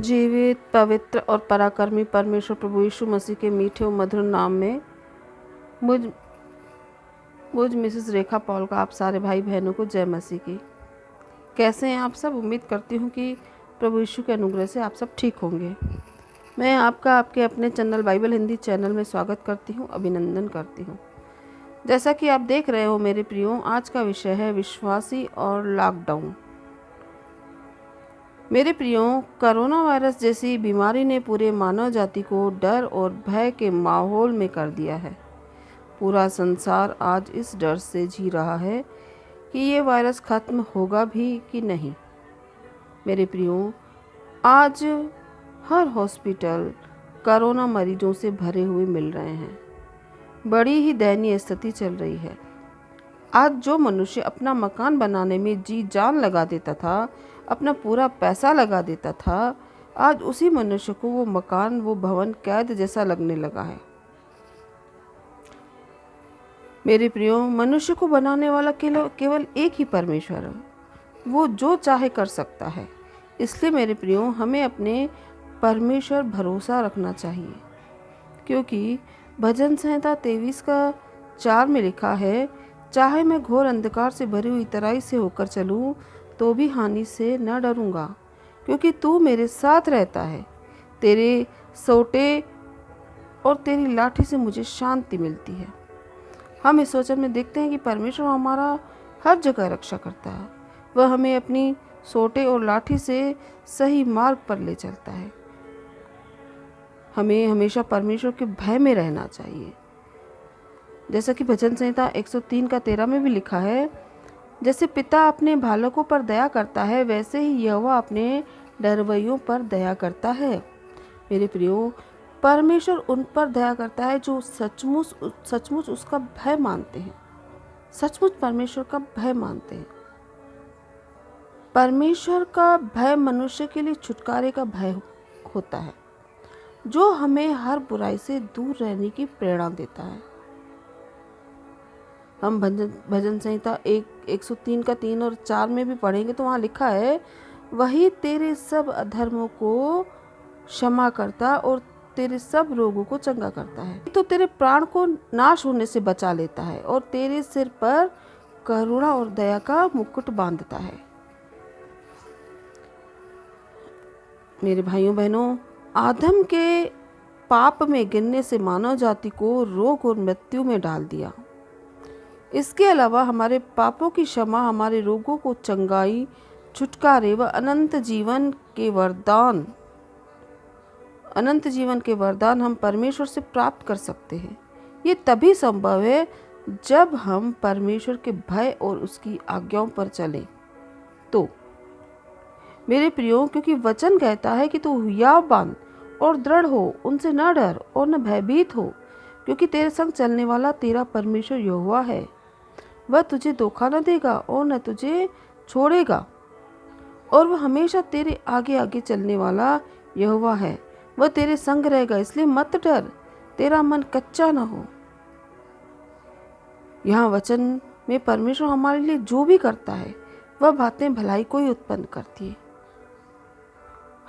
जीवित, पवित्र और पराक्रमी परमेश्वर प्रभु यीशु मसीह के मीठे और मधुर नाम में मुझ मिसेस रेखा पॉल का आप सारे भाई बहनों को जय मसीह की। कैसे हैं आप सब? उम्मीद करती हूँ कि प्रभु यीशु के अनुग्रह से आप सब ठीक होंगे। मैं आपका आपके अपने चैनल बाइबल हिंदी चैनल में स्वागत करती हूँ, अभिनंदन करती हूँ। जैसा कि आप देख रहे हो मेरे प्रियो, आज का विषय है विश्वासी और लॉकडाउन। मेरे प्रियो, कोरोना वायरस जैसी बीमारी ने पूरे मानव जाति को डर और भय के माहौल में कर दिया है। पूरा संसार आज इस डर से जी रहा है कि ये वायरस खत्म होगा भी कि नहीं। मेरे प्रियो, आज हर हॉस्पिटल कोरोना मरीजों से भरे हुए मिल रहे हैं। बड़ी ही दयनीय स्थिति चल रही है। आज जो मनुष्य अपना मकान बनाने में जी जान लगा देता था, अपना पूरा पैसा लगा देता था, आज उसी मनुष्य को वो मकान, वो भवन कैद जैसा लगने लगा है। मेरे प्रियो, मनुष्य को बनाने वाला केवल एक ही परमेश्वर है। वो जो चाहे कर सकता है। इसलिए मेरे प्रियो, हमें अपने परमेश्वर भरोसा रखना चाहिए, क्योंकि भजन संहिता 23:4 में लिखा है, चाहे मैं घोर अंधकार से भरी हुई तराई से होकर चलूं तो भी हानि से न डरूंगा, क्योंकि तू मेरे साथ रहता है। तेरे सोटे और तेरी लाठी से मुझे शांति मिलती है। हम इस वचन में देखते हैं कि परमेश्वर हमारा हर जगह रक्षा करता है। वह हमें अपनी सोटे और लाठी से सही मार्ग पर ले चलता है। हमें हमेशा परमेश्वर के भय में रहना चाहिए। जैसा कि भजन संहिता 103:13 में भी लिखा है, जैसे पिता अपने बालकों पर दया करता है, वैसे ही यहोवा अपने डरवैयों पर दया करता है। मेरे प्रियो, परमेश्वर उन पर दया करता है जो सचमुच उसका भय मानते हैं, सचमुच परमेश्वर का भय मानते हैं। परमेश्वर का भय मनुष्य के लिए छुटकारे का भय होता है, जो हमें हर बुराई से दूर रहने की प्रेरणा देता है। हम भजन संहिता 103:3 और 4 में भी पढ़ेंगे तो वहाँ लिखा है, वही तेरे सब अधर्मों को क्षमा करता और तेरे सब रोगों को चंगा करता है। तो तेरे प्राण को नाश होने से बचा लेता है और तेरे सिर पर करुणा और दया का मुकुट बांधता है। मेरे भाइयों बहनों, आदम के पाप में गिरने से मानव जाति को रोग और मृत्यु में डाल दिया। इसके अलावा हमारे पापों की क्षमा, हमारे रोगों को चंगाई, छुटकारे व अनंत जीवन के वरदान हम परमेश्वर से प्राप्त कर सकते हैं। ये तभी संभव है जब हम परमेश्वर के भय और उसकी आज्ञाओं पर चलें। तो मेरे प्रियो, क्योंकि वचन कहता है कि तू हियाव बांध और दृढ़ हो, उनसे न डर और न भयभीत हो, क्योंकि तेरे संग चलने वाला तेरा परमेश्वर यहोवा है। वह तुझे धोखा न देगा और न तुझे छोड़ेगा, और वह हमेशा तेरे आगे आगे चलने वाला यहोवा है। वह तेरे संग रहेगा, इसलिए मत डर, तेरा मन कच्चा न हो। यहाँ वचन में परमेश्वर हमारे लिए जो भी करता है, वह बातें भलाई को ही उत्पन्न करती है।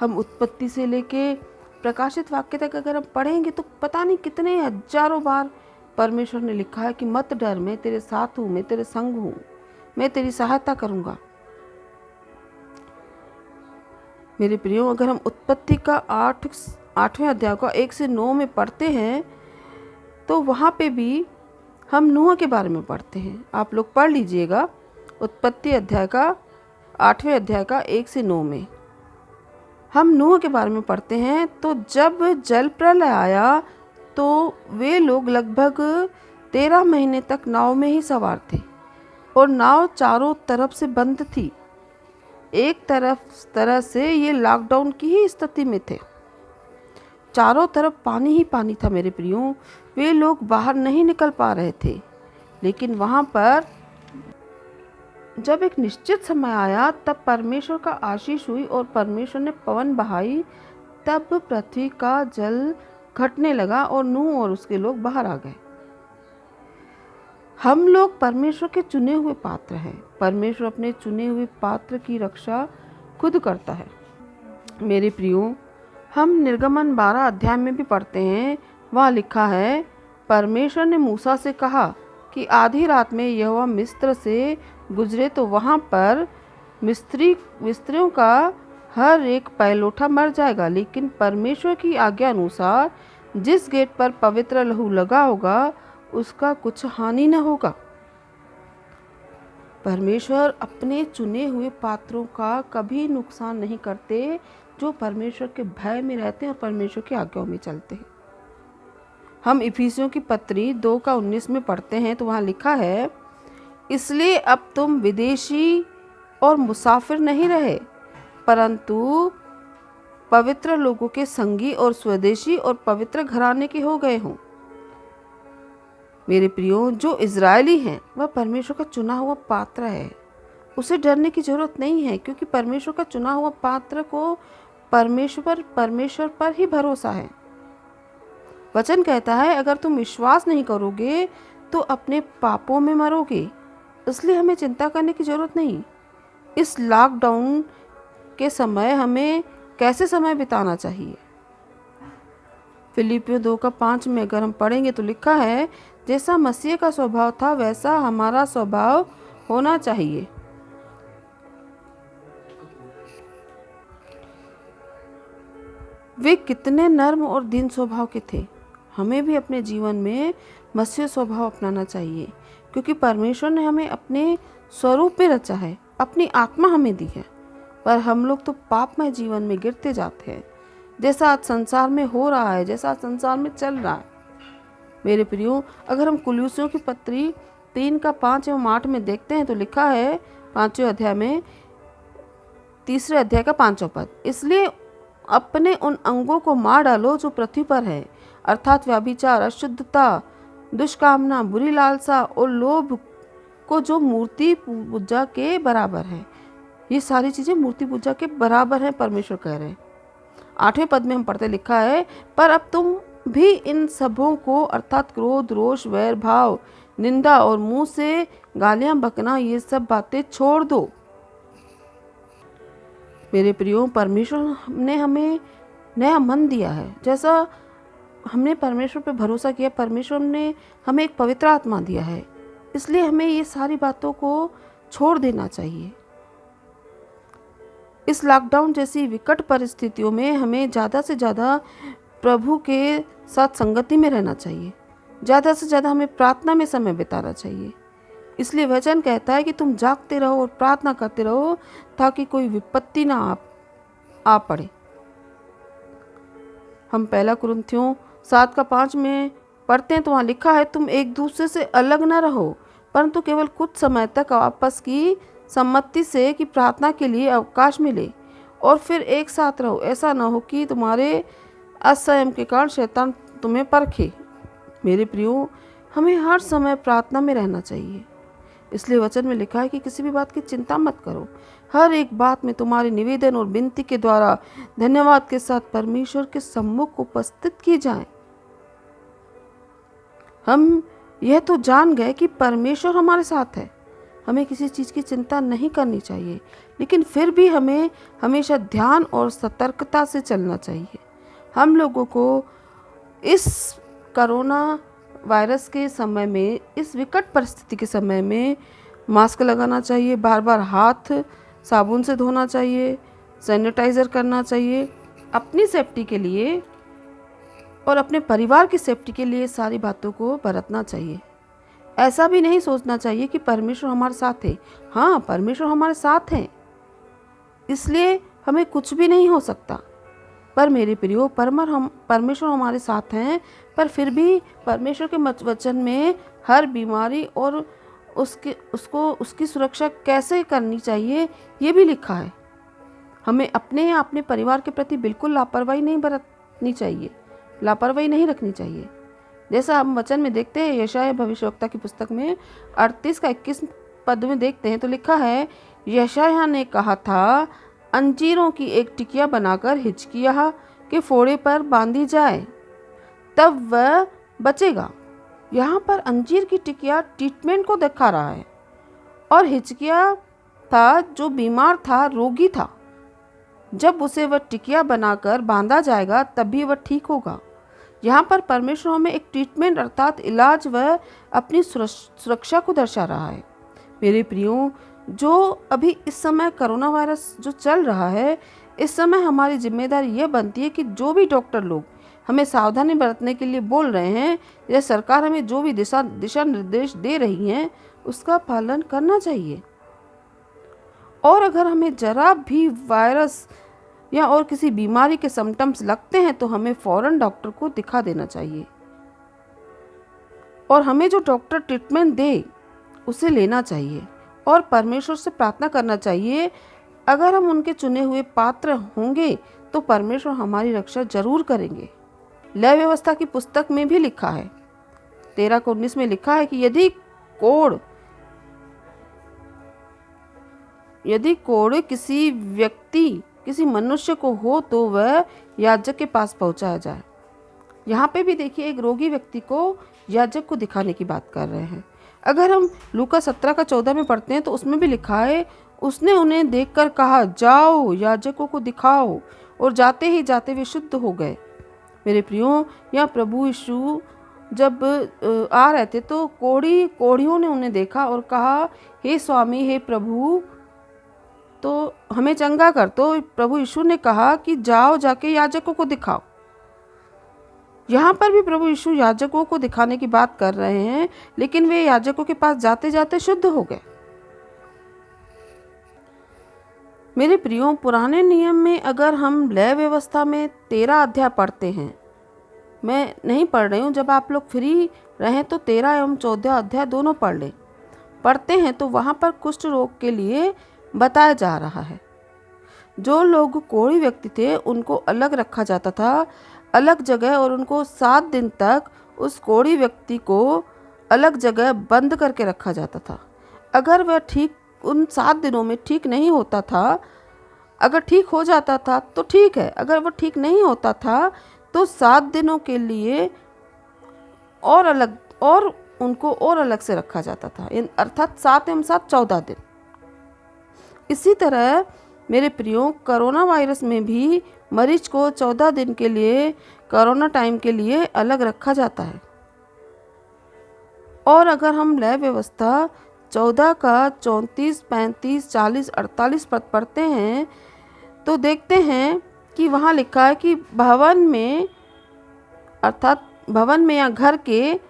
हम उत्पत्ति से लेके प्रकाशित वाक्य तक अगर हम पढ़ेंगे तो पता नहीं कितने हजारों बार परमेश्वर ने लिखा है कि मत डर, मैं तेरे साथ हूँ, मैं तेरे संग हूँ, मैं तेरी सहायता करूँगा। मेरे प्रियो, अगर हम उत्पत्ति का 8वें अध्याय का 1 से 9 में पढ़ते हैं तो वहाँ पे भी हम नूह के बारे में पढ़ते हैं। आप लोग पढ़ लीजिएगा, उत्पत्ति अध्याय का 8वें अध्याय का 1 से 9 में हम नूह के बारे में पढ़ते हैं। तो जब जल प्रलय आया तो वे लोग लगभग 13 महीने तक नाव में ही सवार थे और नाव चारों तरफ से बंद थी। एक तरह से ये लॉकडाउन की ही स्थिति में थे। चारों तरफ पानी ही पानी था। मेरे प्रियो, वे लोग बाहर नहीं निकल पा रहे थे। लेकिन वहाँ पर जब एक निश्चित समय आया तब परमेश्वर का आशीष हुई और परमेश्वर ने पवन बहाई। तब पृथ्वी का जल घटने लगा और नूह और उसके लोग बाहर आ गए। हम लोग परमेश्वर के चुने हुए पात्र हैं। परमेश्वर अपने चुने हुए पात्र की रक्षा खुद करता है। मेरे प्रियो, हम निर्गमन 12 अध्याय में भी पढ़ते हैं, वहाँ लिखा है, परमेश्वर ने मूसा से कहा कि आधी रात में यहोवा मिस्र से गुजरे तो वहाँ पर मिस्रियों का हर एक पैलोठा मर जाएगा, लेकिन परमेश्वर की आज्ञा अनुसार जिस गेट पर पवित्र लहू लगा होगा उसका कुछ हानि न होगा। परमेश्वर अपने चुने हुए पात्रों का कभी नुकसान नहीं करते जो परमेश्वर के भय में रहते हैं और परमेश्वर की आज्ञाओं में चलते हैं। हम इफिसियों की पत्री 2:19 में पढ़ते हैं, तो वहाँ लिखा है, इसलिए अब तुम विदेशी और मुसाफिर नहीं रहे, परंतु पवित्र लोगों के संगी और स्वदेशी और पवित्र घराने के हो गए हों। मेरे प्रियो, जो इजरायली हैं वह परमेश्वर का चुना हुआ पात्र है। उसे डरने की जरूरत नहीं है, क्योंकि परमेश्वर का चुना हुआ पात्र को परमेश्वर पर ही भरोसा है। वचन कहता है, अगर तुम विश्वास नहीं करोगे तो अपने पापों में मरोगे। इसलिए हमें चिंता करने की जरूरत नहीं। इस लॉकडाउन के समय हमें कैसे समय बिताना चाहिए? फिलिपियों 2:5 में अगर हम पढ़ेंगे तो लिखा है, जैसा मसीह का स्वभाव था वैसा हमारा स्वभाव होना चाहिए। वे कितने नर्म और दीन स्वभाव के थे। हमें भी अपने जीवन में मसीह स्वभाव अपनाना चाहिए, क्योंकि परमेश्वर ने हमें अपने स्वरूप में रचा है, अपनी आत्मा हमें दी है, पर हम लोग तो पापमय जीवन में गिरते जाते हैं, जैसा आज संसार में हो रहा है, जैसा आज संसार में चल रहा है। मेरे प्रियो, अगर हम कुलुस्सियों की पत्री 3:5 एवं 8 में देखते हैं तो लिखा है 5वें अध्याय में 3 अध्याय का 5वां पद, इसलिए अपने उन अंगों को मार डालो जो पृथ्वी पर है, अर्थात व्यभिचार, अशुद्धता, दुष्कामना, बुरी लालसा और लोभ को, जो मूर्ति पूजा के बराबर है। ये सारी चीजें मूर्ति पूजा के बराबर हैं, परमेश्वर कह रहे हैं। 8वें पद में हम पढ़ते लिखा है, पर अब तुम भी इन सबों को अर्थात क्रोध, रोष, वैर भाव, निंदा और मुंह से गालियां बकना, ये सब बातें छोड़ दो। मेरे प्रियो, परमेश्वर ने हमें नया मन दिया है। जैसा हमने परमेश्वर पर भरोसा किया, परमेश्वर ने हमें एक पवित्र आत्मा दिया है, इसलिए हमें ये सारी बातों को छोड़ देना चाहिए। इस लॉकडाउन जैसी विकट परिस्थितियों में हमें ज़्यादा से ज़्यादा प्रभु के साथ संगति में रहना चाहिए। ज़्यादा से ज़्यादा हमें प्रार्थना में समय बिताना चाहिए। इसलिए वचन कहता है कि तुम जागते रहो और प्रार्थना करते रहो, ताकि कोई विपत्ति ना आ पड़े। हम 1 कुरिन्थियों 7:5 में पढ़ते हैं, तो वहाँ लिखा है, तुम एक दूसरे से अलग न रहो, परंतु केवल कुछ समय तक आपस की सम्मति से कि प्रार्थना के लिए अवकाश मिले, और फिर एक साथ रहो। ऐसा न हो कि तुम्हारे असंयम के कारण शैतान तुम्हें परखे। मेरे प्रियो, हमें हर समय प्रार्थना में रहना चाहिए। इसलिए वचन में लिखा है कि किसी भी बात की चिंता मत करो, हर एक बात में तुम्हारी निवेदन और विनती के द्वारा धन्यवाद के साथ परमेश्वर के सम्मुख उपस्थित की जाए। हम यह तो जान गए कि परमेश्वर हमारे साथ है, हमें किसी चीज़ की चिंता नहीं करनी चाहिए, लेकिन फिर भी हमें हमेशा ध्यान और सतर्कता से चलना चाहिए। हम लोगों को इस कोरोना वायरस के समय में, इस विकट परिस्थिति के समय में मास्क लगाना चाहिए, बार बार हाथ साबुन से धोना चाहिए, सैनिटाइज़र करना चाहिए। अपनी सेफ्टी के लिए और अपने परिवार की सेफ्टी के लिए सारी बातों को बरतना चाहिए। ऐसा भी नहीं सोचना चाहिए कि परमेश्वर हमारे साथ है। हाँ, परमेश्वर हमारे साथ हैं, इसलिए हमें कुछ भी नहीं हो सकता। पर मेरे प्रियो, परमेश्वर हमारे साथ हैं, पर फिर भी परमेश्वर के वचन में हर बीमारी और उसकी सुरक्षा कैसे करनी चाहिए ये भी लिखा है। हमें अपने या अपने परिवार के प्रति बिल्कुल लापरवाही नहीं बरतनी चाहिए, लापरवाही नहीं रखनी चाहिए। जैसा हम वचन में देखते हैं, यशायाह भविष्यवक्ता की पुस्तक में 38:21 पद में देखते हैं, तो लिखा है, यशायाह ने कहा था, अंजीरों की एक टिकिया बनाकर हिजकिय्याह के फोड़े पर बांधी जाए, तब वह बचेगा। यहाँ पर अंजीर की टिकिया ट्रीटमेंट को दिखा रहा है, और हिजकिय्याह था जो बीमार था, रोगी था, जब उसे वह टिकिया बनाकर बांधा जाएगा तभी वह ठीक होगा। यहाँ पर परमेश्वर हमें एक ट्रीटमेंट अर्थात इलाज व अपनी सुरक्षा को दर्शा रहा है। मेरे प्रियो, जो अभी इस समय कोरोना वायरस जो चल रहा है, इस समय हमारी जिम्मेदारी यह बनती है कि जो भी डॉक्टर लोग हमें सावधानी बरतने के लिए बोल रहे हैं या सरकार हमें जो भी दिशा निर्देश दे रही हैं उसका पालन करना चाहिए। और अगर हमें जरा भी वायरस या और किसी बीमारी के सिम्टम्स लगते हैं तो हमें फौरन डॉक्टर को दिखा देना चाहिए और हमें जो डॉक्टर ट्रीटमेंट दे उसे लेना चाहिए और परमेश्वर से प्रार्थना करना चाहिए। अगर हम उनके चुने हुए पात्र होंगे तो परमेश्वर हमारी रक्षा जरूर करेंगे। लय व्यवस्था की पुस्तक में भी लिखा है, 13:19 में लिखा है कि यदि कोढ़ किसी व्यक्ति किसी मनुष्य को हो तो वह याजक के पास पहुंचाया जाए। यहाँ पे भी देखिए एक रोगी व्यक्ति को याजक को दिखाने की बात कर रहे हैं। अगर हम लूका 17:14 में पढ़ते हैं तो उसमें भी लिखा है, उसने उन्हें देखकर कहा, जाओ याजकों को दिखाओ, और जाते ही जाते वे शुद्ध हो गए। मेरे प्रियो, यहाँ प्रभु यीशु जब आ रहे थे तो कोढ़ियों ने उन्हें देखा और कहा, हे स्वामी, हे प्रभु, तो हमें चंगा कर। तो प्रभु यीशु ने कहा कि जाओ जाके याजकों को दिखाओ। यहाँ पर भी प्रभु यीशु याजकों को दिखाने की बात कर रहे हैं, लेकिन वे याजकों के पास जाते जाते शुद्ध हो गए। मेरे प्रियो, पुराने नियम में अगर हम लय व्यवस्था में 13 अध्याय पढ़ते हैं, मैं नहीं पढ़ रही हूँ, जब आप लोग फ्री रहें तो 13 एवं 14 अध्याय दोनों पढ़ते हैं तो वहाँ पर कुष्ठ रोग के लिए बताया जा रहा है। जो लोग कोढ़ी व्यक्ति थे उनको अलग रखा जाता था, अलग जगह, और उनको 7 दिन तक उस कोढ़ी व्यक्ति को अलग जगह बंद करके रखा जाता था। अगर वह ठीक उन 7 दिनों में ठीक नहीं होता था, अगर ठीक हो जाता था तो ठीक है, अगर वह ठीक नहीं होता था तो 7 दिनों के लिए उनको और अलग से रखा जाता था, अर्थात 7 एवं 7 14 दिन। इसी तरह मेरे प्रियो, कोरोना वायरस में भी मरीज को 14 दिन के लिए कोरोना टाइम के लिए अलग रखा जाता है। और अगर हम लय व्यवस्था 14 का 34, 35, 40, 48 पद पढ़ते हैं तो देखते हैं कि वहाँ लिखा है कि भवन में, अर्थात भवन में या घर के,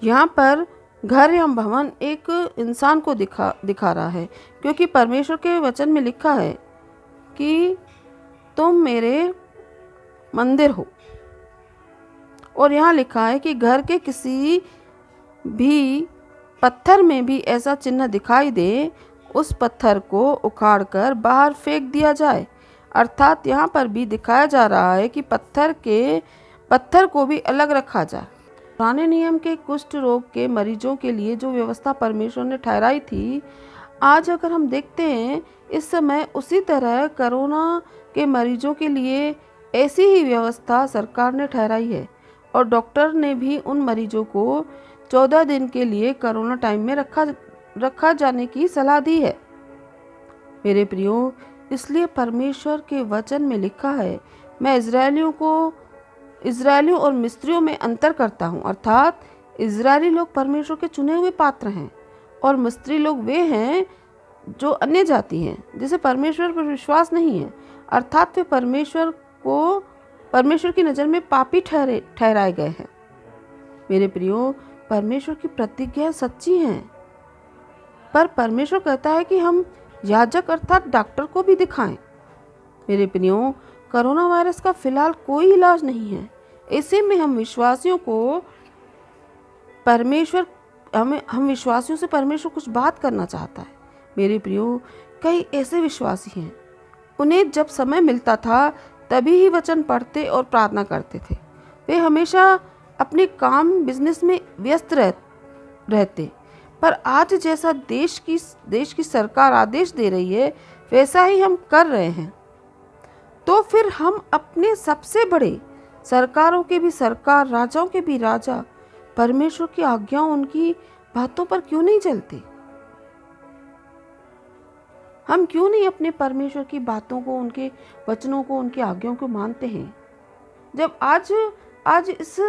यहाँ पर घर या भवन एक इंसान को दिखा रहा है, क्योंकि परमेश्वर के वचन में लिखा है कि तुम मेरे मंदिर हो। और यहाँ लिखा है कि घर के किसी भी पत्थर में भी ऐसा चिन्ह दिखाई दे, उस पत्थर को उखाड़कर बाहर फेंक दिया जाए। अर्थात यहाँ पर भी दिखाया जा रहा है कि पत्थर को भी अलग रखा जाए। पुराने नियम के कुष्ठ रोग के मरीजों के लिए जो व्यवस्था परमेश्वर ने ठहराई थी, आज अगर हम देखते हैं इस समय उसी तरह कोरोना के मरीजों के लिए ऐसी ही व्यवस्था सरकार ने ठहराई है और डॉक्टर ने भी उन मरीजों को 14 दिन के लिए कोरोना टाइम में रखा जाने की सलाह दी है। मेरे प्रियो, इसलिए परमेश्वर के वचन में लिखा है, मैं इजरायलियों और मिस्रियों में अंतर करता हूँ। अर्थात इजरायली लोग परमेश्वर के चुने हुए पात्र हैं और मिस्री लोग वे हैं जो अन्य जाति हैं, जिसे परमेश्वर पर विश्वास नहीं है, अर्थात वे परमेश्वर की नज़र में पापी ठहराए गए हैं। मेरे प्रियो, परमेश्वर की प्रतिज्ञा सच्ची हैं, पर परमेश्वर कहता है कि हम याजक अर्थात डॉक्टर को भी दिखाएं। मेरे प्रियो, कोरोना वायरस का फिलहाल कोई इलाज नहीं है। ऐसे में हम विश्वासियों से परमेश्वर कुछ बात करना चाहता है। मेरे प्रियो, कई ऐसे विश्वासी हैं, उन्हें जब समय मिलता था तभी ही वचन पढ़ते और प्रार्थना करते थे। वे हमेशा अपने काम बिजनेस में व्यस्त रहते, पर आज जैसा देश की सरकार आदेश दे रही है वैसा ही हम कर रहे हैं। तो फिर हम अपने सबसे बड़े, सरकारों के भी सरकार, राजाओं के भी राजा, परमेश्वर की आज्ञाओं, उनकी बातों पर क्यों नहीं चलते? हम क्यों नहीं अपने परमेश्वर की बातों को, उनके वचनों को, उनकी आज्ञाओं को मानते हैं? जब आज इस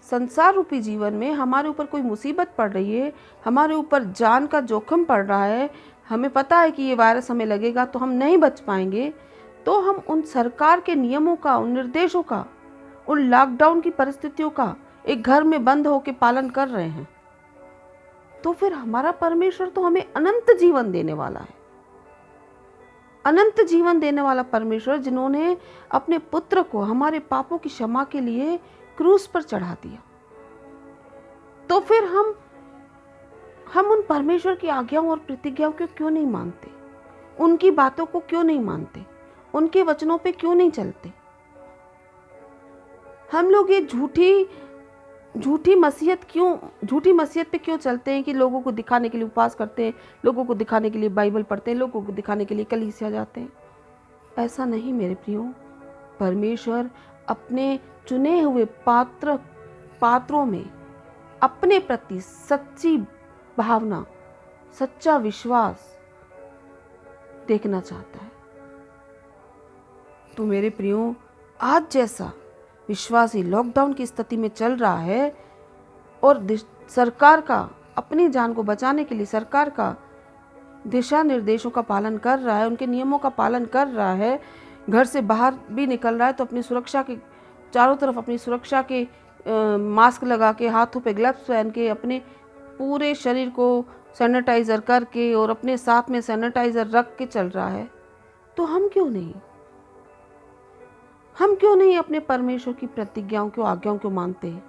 संसार रूपी जीवन में हमारे ऊपर कोई मुसीबत पड़ रही है, हमारे ऊपर जान का जोखिम पड़ रहा है, हमें पता है कि ये वायरस हमें लगेगा तो हम नहीं बच पाएंगे, तो हम उन सरकार के नियमों का, उन निर्देशों का, उन लॉकडाउन की परिस्थितियों का एक घर में बंद होकर पालन कर रहे हैं। तो फिर हमारा परमेश्वर तो हमें अनंत जीवन देने वाला है, अनंत जीवन देने वाला परमेश्वर, जिन्होंने अपने पुत्र को हमारे पापों की क्षमा के लिए क्रूस पर चढ़ा दिया। तो फिर हम उन परमेश्वर की आज्ञाओं और प्रतिज्ञाओं को क्यों नहीं मानते? उनकी बातों को क्यों नहीं मानते? उनके वचनों पे क्यों नहीं चलते? हम लोग ये झूठी मसीहत पे क्यों चलते हैं कि लोगों को दिखाने के लिए उपवास करते हैं, लोगों को दिखाने के लिए बाइबल पढ़ते हैं, लोगों को दिखाने के लिए कलीसिया जाते हैं? ऐसा नहीं मेरे प्रियो। परमेश्वर अपने चुने हुए पात्रों में अपने प्रति सच्ची भावना, सच्चा विश्वास देखना चाहता है। तो मेरे प्रियो, आज जैसा विश्वासी लॉकडाउन की स्थिति में चल रहा है और सरकार का, अपनी जान को बचाने के लिए सरकार का दिशा निर्देशों का पालन कर रहा है, उनके नियमों का पालन कर रहा है, घर से बाहर भी निकल रहा है तो अपनी सुरक्षा के चारों तरफ अपनी सुरक्षा के मास्क लगा के, हाथों पे ग्लव्स पहन के, अपने पूरे शरीर को सैनिटाइज़र करके और अपने साथ में सैनिटाइज़र रख के चल रहा है, तो हम क्यों नहीं अपने परमेश्वर की प्रतिज्ञाओं को, आज्ञाओं को मानते हैं?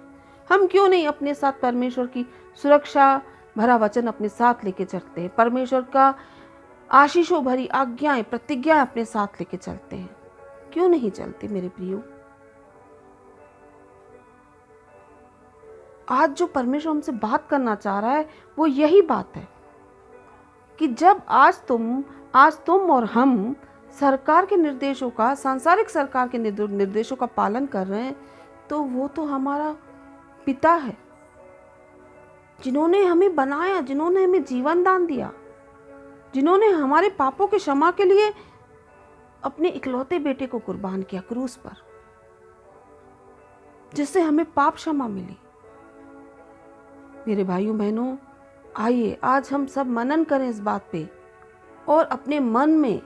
हम क्यों नहीं अपने साथ परमेश्वर की सुरक्षा भरा वचन अपने साथ लेके चलते हैं? परमेश्वर का आशीषों भरी आज्ञाएं, प्रतिज्ञाएं अपने साथ लेके चलते हैं? क्यों नहीं चलते मेरे प्रियो? आज जो परमेश्वर हमसे बात करना चाह रहा है वो यही बात है कि जब आज तुम और हम सरकार के निर्देशों का, सांसारिक सरकार के निर्देशों का पालन कर रहे हैं, तो वो तो हमारा पिता है, जिन्होंने हमें बनाया, जिन्होंने हमें जीवन दान दिया, जिन्होंने हमारे पापों के क्षमा के लिए अपने इकलौते बेटे को कुर्बान किया क्रूस पर, जिससे हमें पाप क्षमा मिली। मेरे भाइयों बहनों, आइए आज हम सब मनन करें इस बात पे और अपने मन में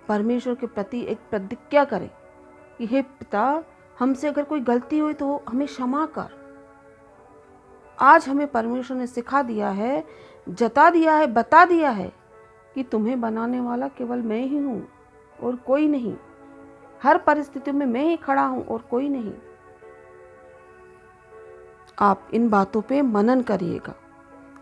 परमेश्वर के प्रति एक प्रतिज्ञा करें कि हे पिता, हमसे अगर कोई गलती हुई तो हमें क्षमा कर। आज हमें परमेश्वर ने सिखा दिया है, जता दिया है, बता दिया है कि तुम्हें बनाने वाला केवल मैं ही हूँ और कोई नहीं। हर परिस्थिति में मैं ही खड़ा हूँ और कोई नहीं। आप इन बातों पे मनन करिएगा।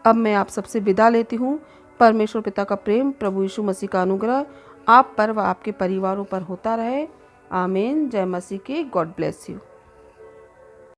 अब मैं आप सबसे विदा लेती हूँ। परमेश्वर पिता का प्रेम, प्रभु यीशु मसीह का अनुग्रह आप पर व आपके परिवारों पर होता रहे। आमीन। जय मसीह की। God bless you.